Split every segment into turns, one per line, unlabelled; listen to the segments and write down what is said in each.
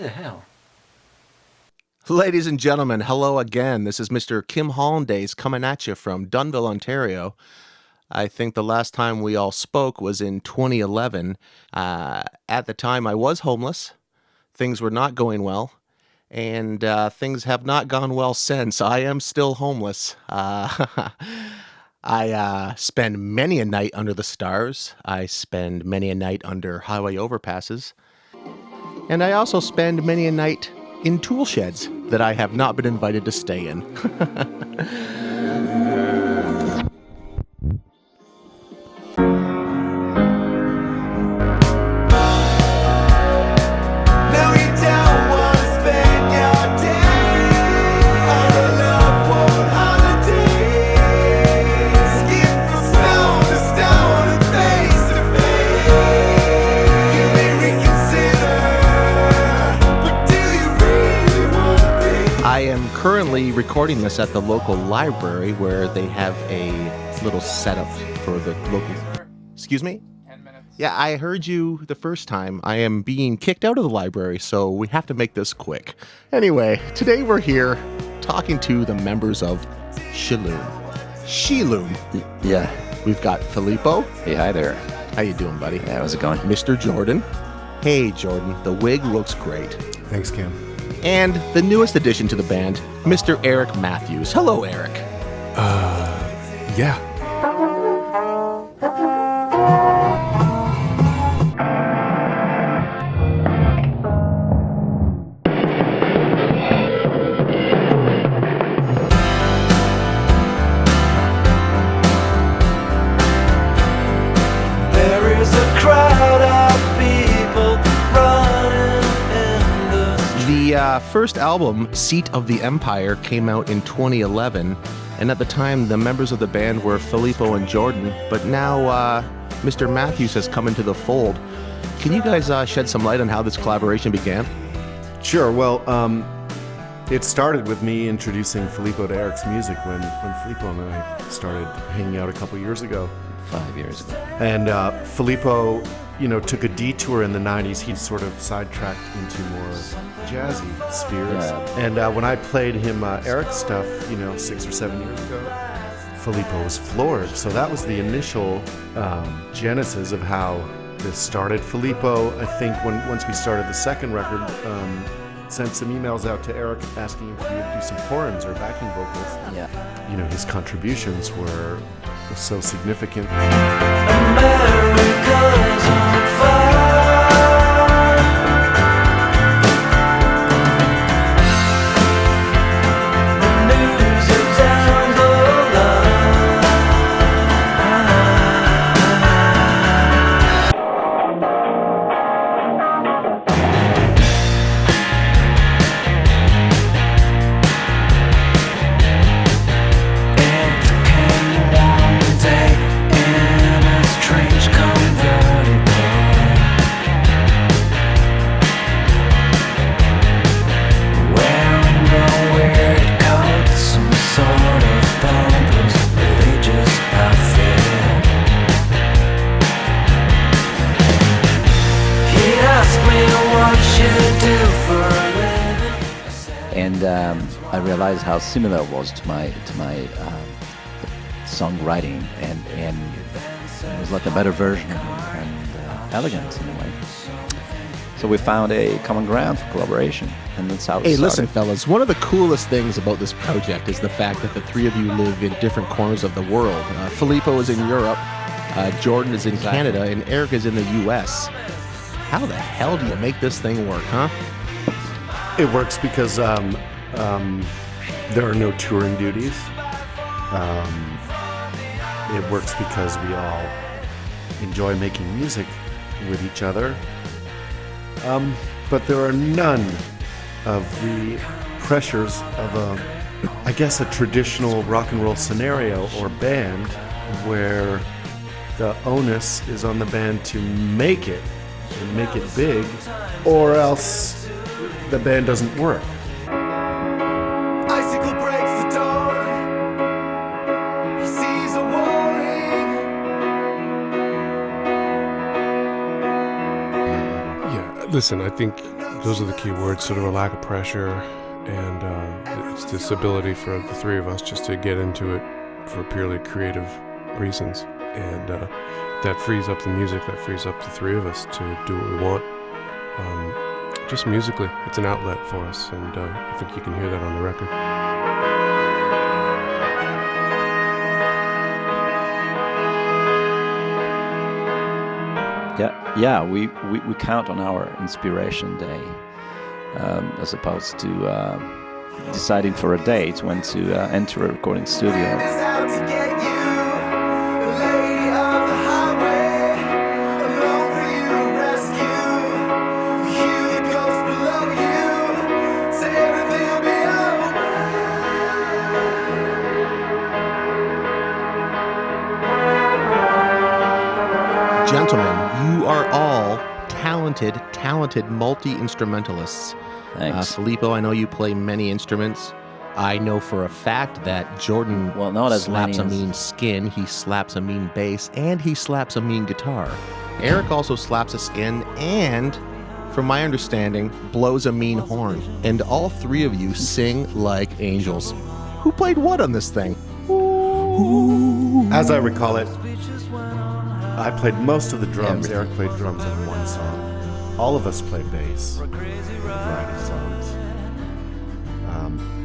the hell?
Ladies and gentlemen, hello again. This is Mr. Kim Hollandaise coming at you from Dunnville, Ontario. I think the last time we all spoke was in 2011. At the time, I was homeless. Things were not going well, and things have not gone well since. I am still homeless. I spend many a night under the stars. I spend many a night under highway overpasses. And I also spend many a night in tool sheds that I have not been invited to stay in. I am currently recording this at the local library where they have a little setup for the local... Excuse me?
10 minutes.
Yeah, I heard you the first time. I am being kicked out of the library, so we have to make this quick. Anyway, today we're here talking to the members of SheLoom. SheLoom.
Yeah.
We've got Filippo.
Hey, hi there.
How you doing, buddy?
Yeah, how's it going?
Mr. Jordan. Hey, Jordan. The wig looks great.
Thanks, Kim.
And the newest addition to the band, Mr. Eric Matthews. Hello, Eric.
Yeah.
There is a crowd of people running in the
The first album, Seat of the Empire, came out in 2011, and at the time the members of the band were Filippo and Jordan, but now Mr. Matthews has come into the fold. Can you guys shed some light on how this collaboration began?
Sure. Well, it started with me introducing Filippo to Eric's music when Filippo and I started hanging out a couple years ago.
5 years ago.
And Filippo, took a detour in the 90s. He sort of sidetracked into more jazzy spheres.
Yeah.
And when I played him Eric's stuff, 6 or 7 years ago, Filippo was floored. So that was the initial genesis of how this started. Filippo, I think, once we started the second record, sent some emails out to Eric asking if he would do some horns or backing vocals.
Yeah.
His contributions were so significant.
America's on fire. The news is down the line. It came one day in a strange convertible, wearing a weird coat, some sort of pompous religious outfit. He asked me what you do for a living.
And I realized how similar it was to my songwriting, and it was like a better version and elegant in a way. So we found a common ground for collaboration, and that's how it
Hey,
started.
listen, fellas, one of the coolest things about this project is the fact that the three of you live in different corners of the world. Filippo is in Europe, Jordan is in Canada, and Eric is in the U.S. How the hell do you make this thing work, huh?
It works because there are no touring duties. It works because we all enjoy making music with each other. But there are none of the pressures of a traditional rock and roll scenario or band where the onus is on the band to make it and make it big, or else the band doesn't work.
Icicle breaks the door. He sees a warning.
Yeah, listen, I think
Those are the key words, sort of a lack of pressure, and it's this ability for the three of us just to get into it for purely creative reasons. And that frees up the music, that frees up the three of us to do what we want. Just musically, it's an outlet for us, and I think you can hear that on the record.
Yeah, we count on our inspiration day as opposed to deciding for a date when to enter a recording studio.
Gentlemen, you are all talented multi-instrumentalists.
Thanks.
Filippo, I know you play many instruments. I know for a fact that Jordan
not as
slaps a
many as-
mean skin, he slaps a mean bass, and he slaps a mean guitar. Eric also slaps a skin and, from my understanding, blows a mean horn. And all three of you sing like angels. Who played what on this thing?
As I recall it, I played most of the drums.
Everything.
Eric played drums on one song. All of us play bass on a variety of songs.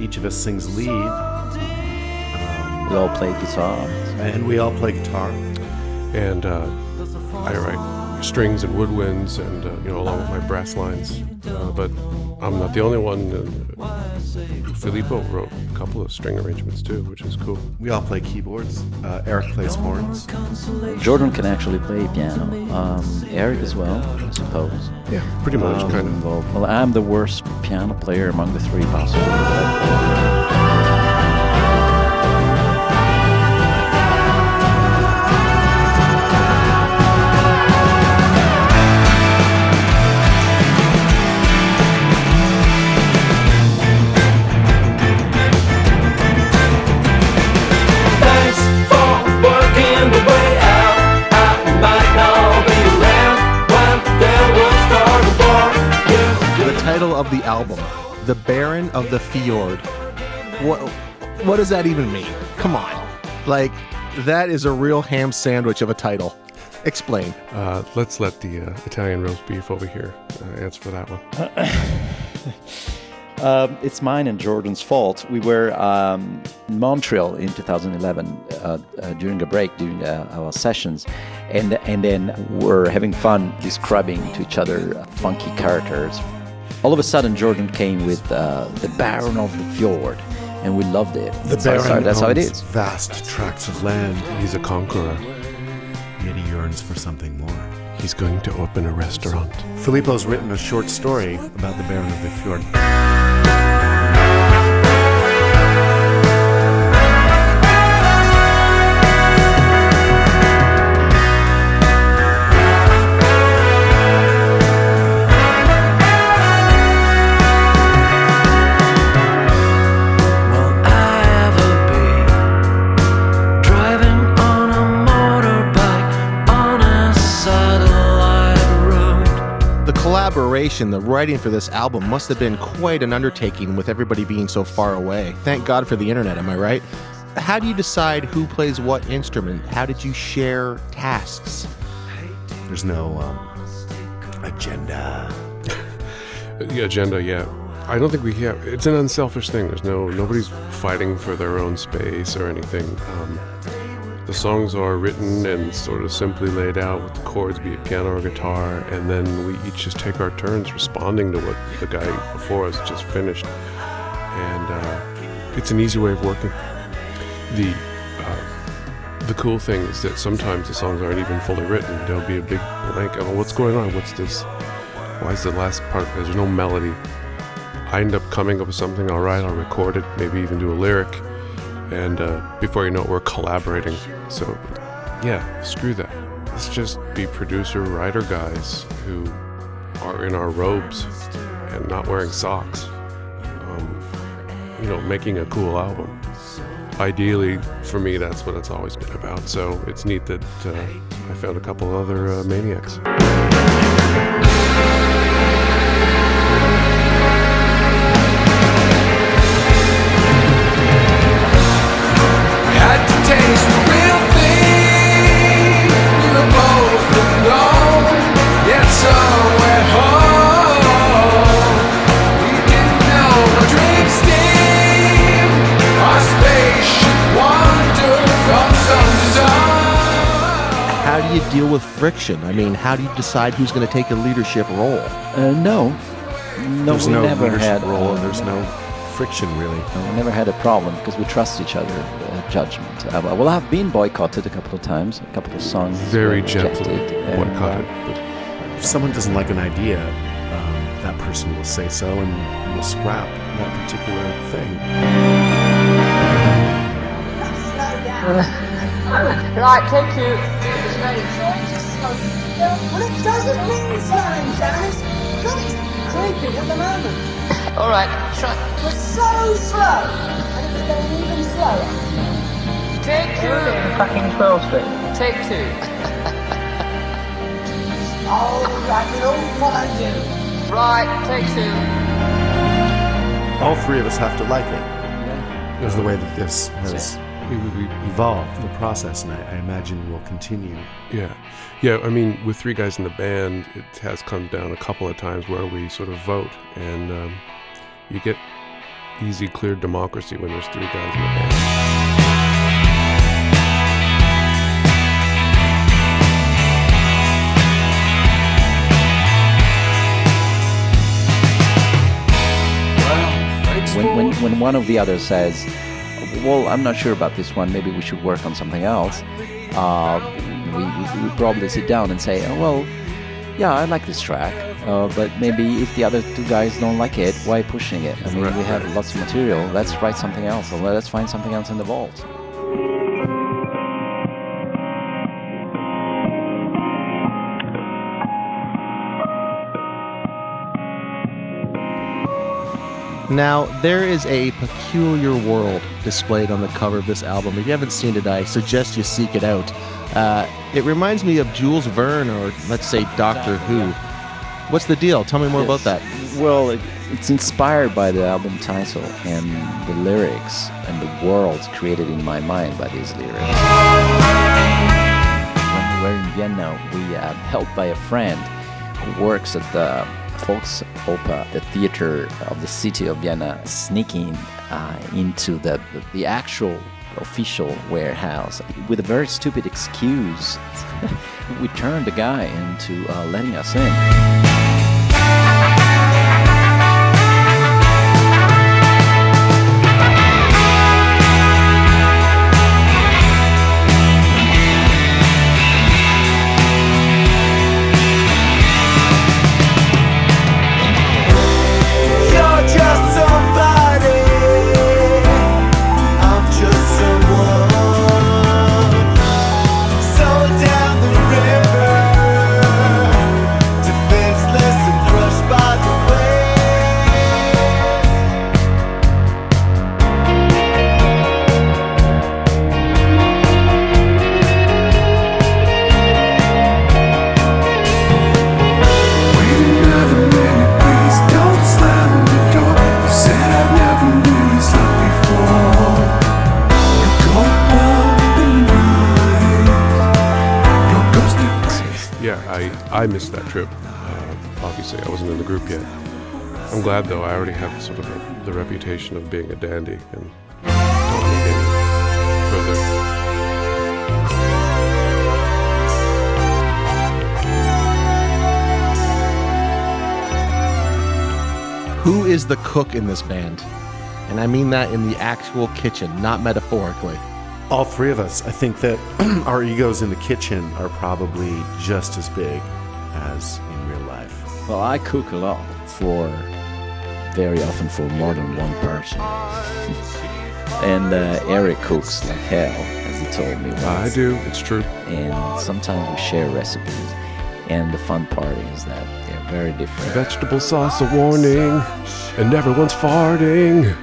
Each of us sings lead,
We all play guitar.
and we all play guitar.
And I write strings and woodwinds, and along with my brass lines. But I'm not the only one. Filippo wrote a couple of string arrangements too, which is cool.
We all play keyboards. Eric plays horns.
Jordan can actually play piano. Eric as well, I suppose.
Yeah, pretty much, kind of.
Well, I'm the worst piano player among the three, possibly.
Thanks for working the way out. I might not be around when there will start a war.
The title of the album, The Baron of the Fjord. What does that even mean? Come on. Like, that is a real ham sandwich of a title. Explain.
Let's let the Italian roast beef over here answer for that one.
It's mine and Jordan's fault. We were in Montreal in 2011 during a break, during our sessions, and then we're having fun describing to each other funky characters. All of a sudden, Jordan came with the Baron of the Fjord, and we loved it.
The
So
Baron
that's how it
owns
is.
vast tracts of land,
He's a conqueror.
yet he yearns for something more.
He's going to open a restaurant.
Filippo's written a short story about the Baron of the Fjord.
Will I ever be driving on a motorbike on a satellite road?
The collaboration, the writing for this album must have been quite an undertaking with everybody being so far away. Thank God for the internet, am I right? How do you decide who plays what instrument? How did you share tasks?
There's no agenda.
The agenda, yeah. I don't think we have. It's an unselfish thing. Nobody's fighting for their own space or anything. The songs are written and sort of simply laid out with the chords, be it piano or guitar, and then we each just take our turns responding to what the guy before us just finished. And it's an easy way of working. The cool thing is that sometimes the songs aren't even fully written. There'll be a big blank. Oh, what's going on? What's this? Why is the last part? There's no melody. I end up coming up with something. All right, I'll record it, maybe even do a lyric, and before you know it, we're collaborating. So, yeah, screw that. Let's just be producer, writer guys who are in our robes and not wearing socks. Making a cool album. Ideally, for me, that's what it's always been about. So it's neat that I found a couple other maniacs.
deal with friction? I mean, how do you decide who's going to take a leadership role?
No,
There's
we
no
never
leadership
had
role, and there's no friction really.
we never had a problem because we trust each other judgment. Well, I've been boycotted a couple of times. A couple of songs
Very
were
gently
rejected, and,
boycotted. But
If someone doesn't like an idea, that person will say so, and will scrap that particular thing.
Right, take two.
Well, it doesn't mean slowing down. It's creeping at the moment.
All right, try.
We're so slow, and it's getting even slower.
Take two.
Fucking 12 speed.
Take two.
Oh, I can all find you.
Right, take two.
All three of us have to like it. Is the way that this has evolved, the process, and I imagine will continue.
yeah, I mean, with three guys in the band, it has come down a couple of times where we sort of vote, and you get easy, clear democracy when there's three guys in the band.
when one of the others says, well, I'm not sure about this one, maybe we should work on something else, we probably sit down and say, oh, well, yeah, I like this track, but maybe if the other two guys don't like it, why pushing it? I mean, we have lots of material, let's write something else, or let's find something else in the vault.
Now, there is a peculiar world displayed on the cover of this album. If you haven't seen it, I suggest you seek it out. It reminds me of Jules Verne or, let's say, Doctor Who. What's the deal? Tell me more about that.
Well, it's inspired by the album title and the lyrics and the world created in my mind by these lyrics. When we were in Vienna, we helped by a friend who works at the Volksoper, the theater of the city of Vienna, sneaking into the actual official warehouse with a very stupid excuse. We turned the guy into letting us in.
I missed that trip. Obviously, I wasn't in the group yet. I'm glad, though. I already have sort of the reputation of being a dandy and don't need any further.
Who is the cook in this band? And I mean that in the actual kitchen, not metaphorically.
All three of us, I think that our egos in the kitchen are probably just as big as in real life.
Well, I cook a lot very often for more than one person. And Eric cooks like hell, as he told me once.
I do, it's true.
And sometimes we share recipes. And the fun part is that they're very different.
Vegetable sauce, a warning, and everyone's farting.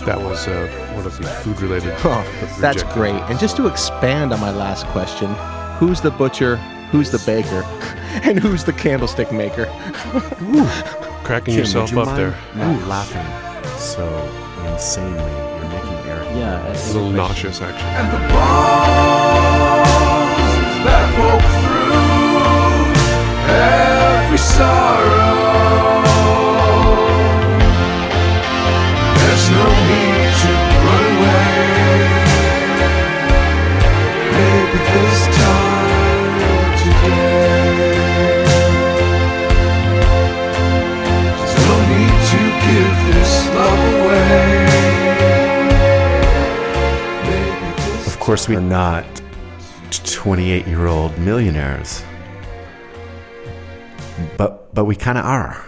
That was one of the food-related.
Oh, that's great. And just to expand on my last question, who's the butcher, who's the baker, and who's the candlestick maker?
Cracking
Kim,
yourself
would you
up
mind
there.
not laughing so insanely. You're making Eric
Yeah,
It's a little nauseous, actually.
And the balls that poke through every sorrow. There's no need to run away. Maybe this time
course, we're not 28-year-old millionaires, but we kind of are.